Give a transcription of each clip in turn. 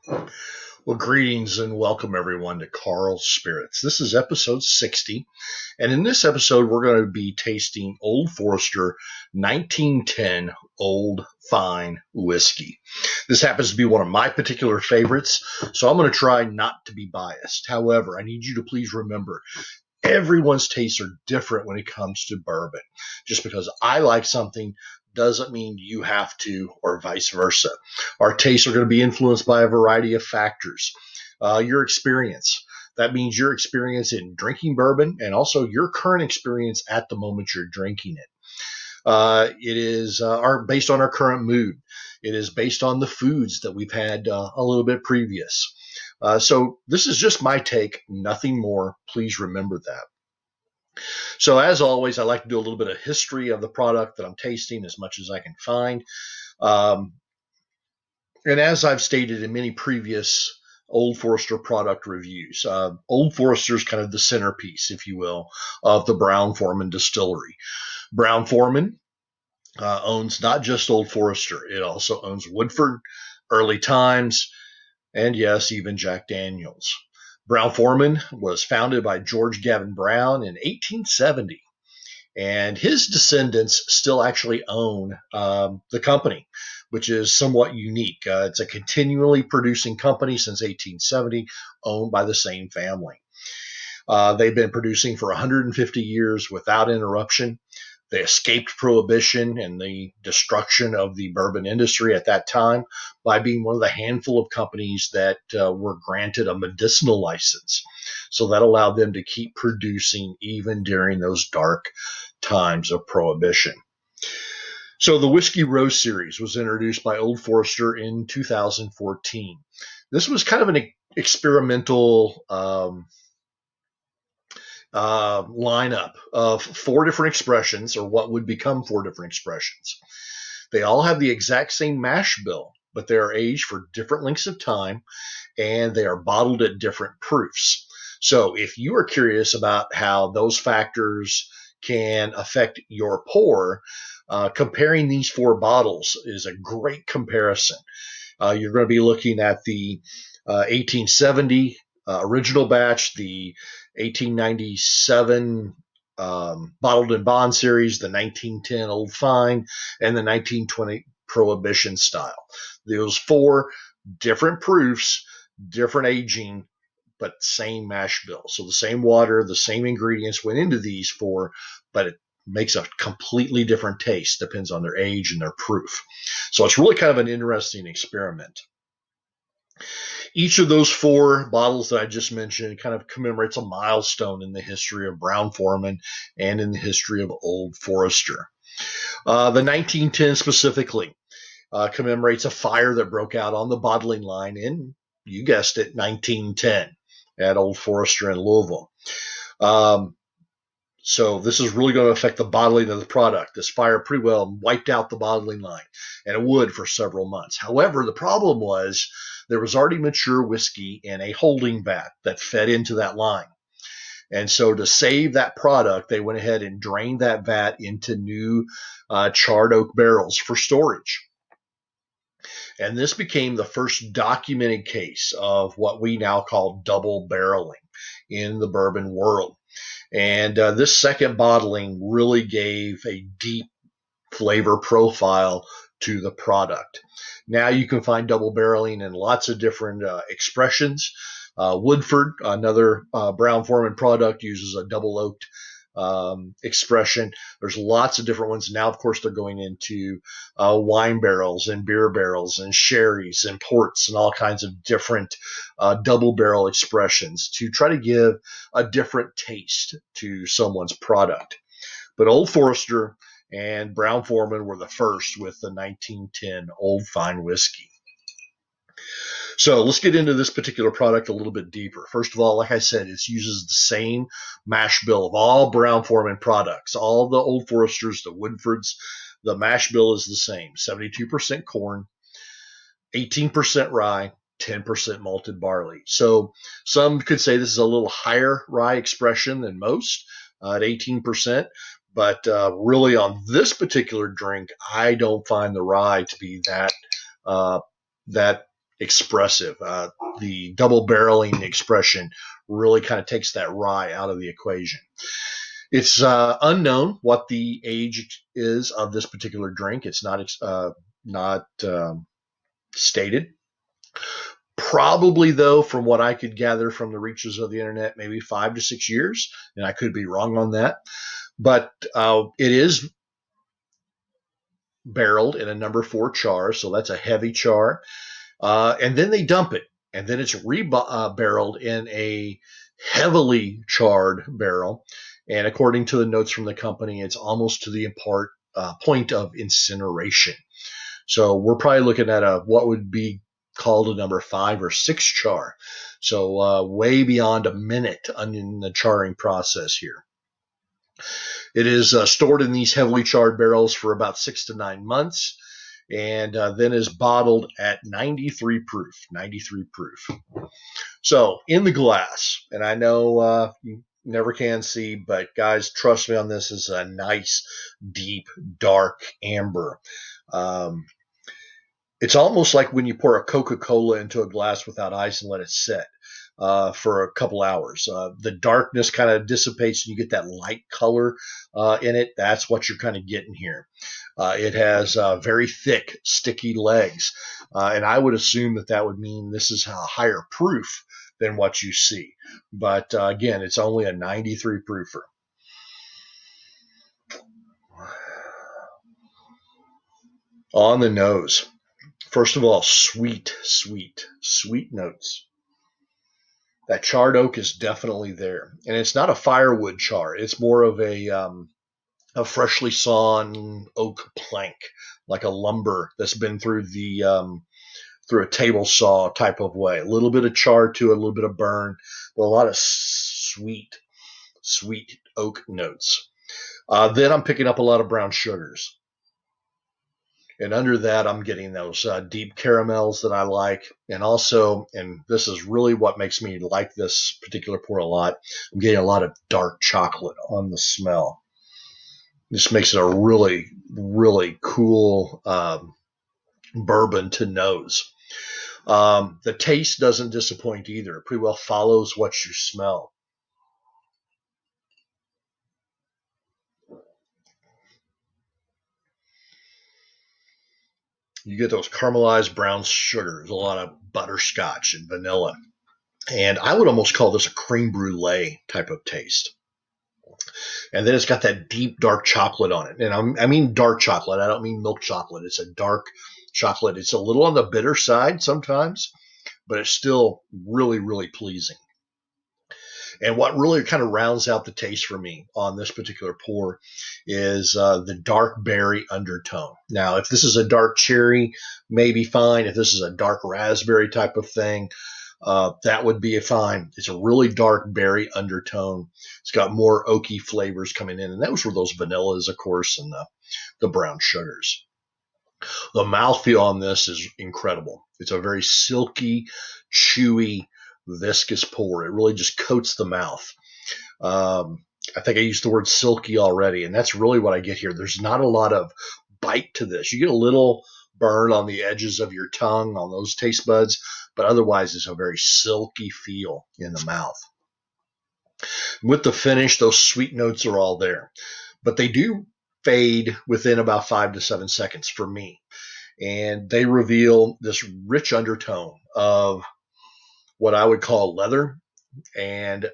Well, greetings and welcome everyone to Karl's Spirits. This is episode 60, and in this episode, we're going to be tasting Old Forester 1910 Old Fine Whiskey. This happens to be one of my particular favorites, so I'm going to try not to be biased. However, I need you to please remember everyone's tastes are different when it comes to bourbon. Just because I like something doesn't mean you have to, or vice versa. Our tastes are going to be influenced by a variety of factors. Your experience. That means your experience in drinking bourbon and also your current experience at the moment you're drinking it. It is based on our current mood. It is based on the foods that we've had a little bit previous. So this is just my take, nothing more. Please remember that. So as always, I like to do a little bit of history of the product that I'm tasting as much as I can find. Um, and as I've stated in many previous Old Forester product reviews, Old Forester is kind of the centerpiece, if you will, of the Brown-Forman distillery. Brown-Forman owns not just Old Forester, it also owns Woodford, Early Times, and yes, even Jack Daniels. Brown-Forman was founded by George Gavin Brown in 1870, and his descendants still actually own the company, which is somewhat unique. It's a continually producing company since 1870, owned by the same family. They've been producing for 150 years without interruption. They escaped prohibition and the destruction of the bourbon industry at that time by being one of the handful of companies that were granted a medicinal license. So that allowed them to keep producing even during those dark times of prohibition. So the Whiskey Row series was introduced by Old Forester in 2014. This was kind of an experimental lineup of four different expressions, or what would become four different expressions. They all have the exact same mash bill, but they are aged for different lengths of time, and they are bottled at different proofs. So if you are curious about how those factors can affect your pour, comparing these four bottles is a great comparison. You're going to be looking at the 1870 original batch, the 1897 Bottled and Bond series, the 1910 Old Fine, and the 1920 Prohibition style. Those four different proofs, different aging, but same mash bill. So the same water, the same ingredients went into these four, but it makes a completely different taste, depends on their age and their proof. So it's really kind of an interesting experiment. Each of those four bottles that I just mentioned kind of commemorates a milestone in the history of Brown-Forman and in the history of Old Forester. The 1910 specifically commemorates a fire that broke out on the bottling line in, you guessed it, 1910 at Old Forester in Louisville. So this is really going to affect the bottling of the product. This fire pretty well wiped out the bottling line, and it would for several months. However, the problem was there was already mature whiskey in a holding vat that fed into that line. And so to save that product, they went ahead and drained that vat into new charred oak barrels for storage. And this became the first documented case of what we now call double barreling in the bourbon world. And this second bottling really gave a deep flavor profile to the product. Now you can find double barreling in lots of different expressions. Woodford, another Brown-Forman product, uses a double oaked expression. There's lots of different ones. Now, of course, they're going into wine barrels and beer barrels and sherries and ports and all kinds of different double barrel expressions to try to give a different taste to someone's product. But Old Forester and Brown-Forman were the first with the 1910 Old Fine Whiskey. So let's get into this particular product a little bit deeper. First of all, like I said, it uses the same mash bill of all Brown-Forman products, all the Old Foresters, the Woodfords. The mash bill is the same, 72% corn, 18% rye, 10% malted barley. So some could say this is a little higher rye expression than most at 18%. But really on this particular drink, I don't find the rye to be that expressive. The double barreling expression really kind of takes that rye out of the equation. It's unknown what the age is of this particular drink. It's not stated. Probably, though, from what I could gather from the reaches of the internet, maybe 5 to 6 years, and I could be wrong on that. But it is barreled in a number 4 char, so that's a heavy char. And then they dump it, and then it's barreled in a heavily charred barrel. And according to the notes from the company, it's almost to the point of incineration. So we're probably looking at what would be called a number 5 or 6 char. So way beyond a minute in the charring process here. It is stored in these heavily charred barrels for about 6 to 9 months, and then is bottled at 93 proof. 93 proof. So in the glass, and I know you never can see, but guys, trust me on this, is a nice, deep, dark amber. It's almost like when you pour a Coca-Cola into a glass without ice and let it set for a couple hours. The darkness kind of dissipates and you get that light color in it. That's what you're kind of getting here. It has very thick, sticky legs. And I would assume that would mean this is a higher proof than what you see. But again, it's only a 93 proofer. On the nose. First of all, sweet notes. That charred oak is definitely there. And it's not a firewood char. It's more of a freshly sawn oak plank, like a lumber that's been through through a table saw type of way. A little bit of char to it, a little bit of burn, but a lot of sweet oak notes. Then I'm picking up a lot of brown sugars. And under that, I'm getting those deep caramels that I like. And also, and this is really what makes me like this particular pour a lot, I'm getting a lot of dark chocolate on the smell. This makes it a really, really cool bourbon to nose. The taste doesn't disappoint either. It pretty well follows what you smell. You get those caramelized brown sugars, a lot of butterscotch and vanilla. And I would almost call this a creme brulee type of taste. And then it's got that deep dark chocolate on it. And I mean dark chocolate. I don't mean milk chocolate. It's a dark chocolate. It's a little on the bitter side sometimes, but it's still really, really pleasing. And what really kind of rounds out the taste for me on this particular pour is the dark berry undertone. Now, if this is a dark cherry, maybe fine. If this is a dark raspberry type of thing, that would be fine. It's a really dark berry undertone. It's got more oaky flavors coming in, and those were those vanillas, of course, and the brown sugars. The mouthfeel on this is incredible. It's a very silky, chewy, viscous pour. It really just coats the mouth. I think I used the word silky already, and that's really what I get here. There's not a lot of bite to this. You get a little burn on the edges of your tongue, on those taste buds, but otherwise it's a very silky feel in the mouth. With the finish, those sweet notes are all there, but they do fade within about 5 to 7 seconds for me, and they reveal this rich undertone of what I would call leather, and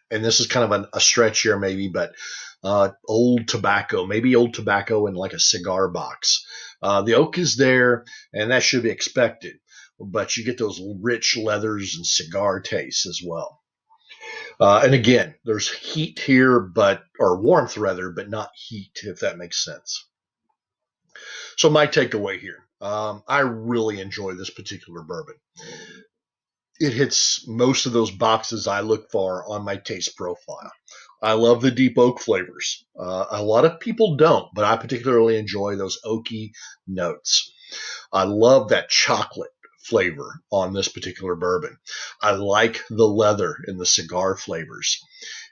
this is kind of a stretch here maybe, but old tobacco, maybe old tobacco in like a cigar box. The oak is there, and that should be expected, but you get those rich leathers and cigar tastes as well. And again, there's heat here, or warmth rather, but not heat, if that makes sense. So my takeaway here, I really enjoy this particular bourbon. It hits most of those boxes I look for on my taste profile. I love the deep oak flavors. A lot of people don't, but I particularly enjoy those oaky notes. I love that chocolate flavor on this particular bourbon. I like the leather and the cigar flavors.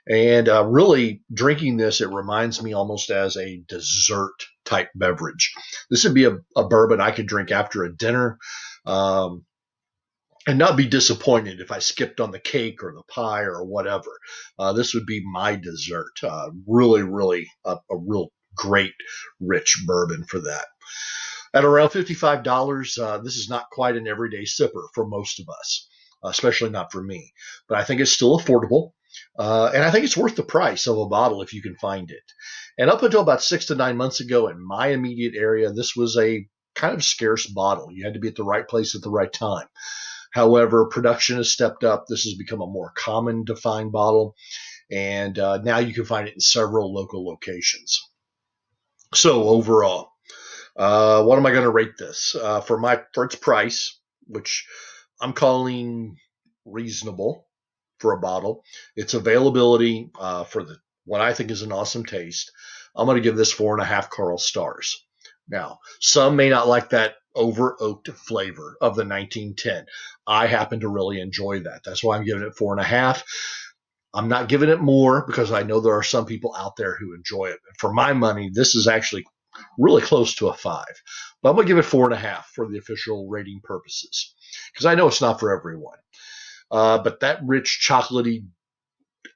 And really, drinking this, it reminds me almost as a dessert type beverage. This would be a bourbon I could drink after a dinner. and not be disappointed if I skipped on the cake or the pie or whatever. This would be my dessert. Really, really a real great, rich bourbon for that. At around $55, this is not quite an everyday sipper for most of us, especially not for me. But I think it's still affordable. And I think it's worth the price of a bottle if you can find it. And up until about 6 to 9 months ago in my immediate area, this was a kind of scarce bottle. You had to be at the right place at the right time. However, production has stepped up. This has become a more common to find bottle. And now you can find it in several local locations. So overall, what am I going to rate this? For its price, which I'm calling reasonable for a bottle, its availability for the what I think is an awesome taste, I'm going to give this 4.5 Karl stars. Now, some may not like that over oaked flavor of the 1910. I happen to really enjoy that. That's why I'm giving it 4.5. I'm not giving it more because I know there are some people out there who enjoy it. For my money, this is actually really close to a 5. But I'm going to give it 4.5 for the official rating purposes because I know it's not for everyone. But that rich chocolatey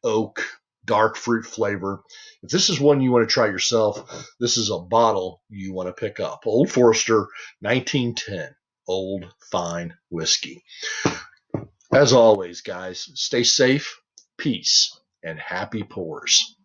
oak dark fruit flavor, if this is one you want to try yourself, this is a bottle you want to pick up. Old Forester 1910 Old Fine Whiskey. As always, guys, stay safe, peace, and happy pours.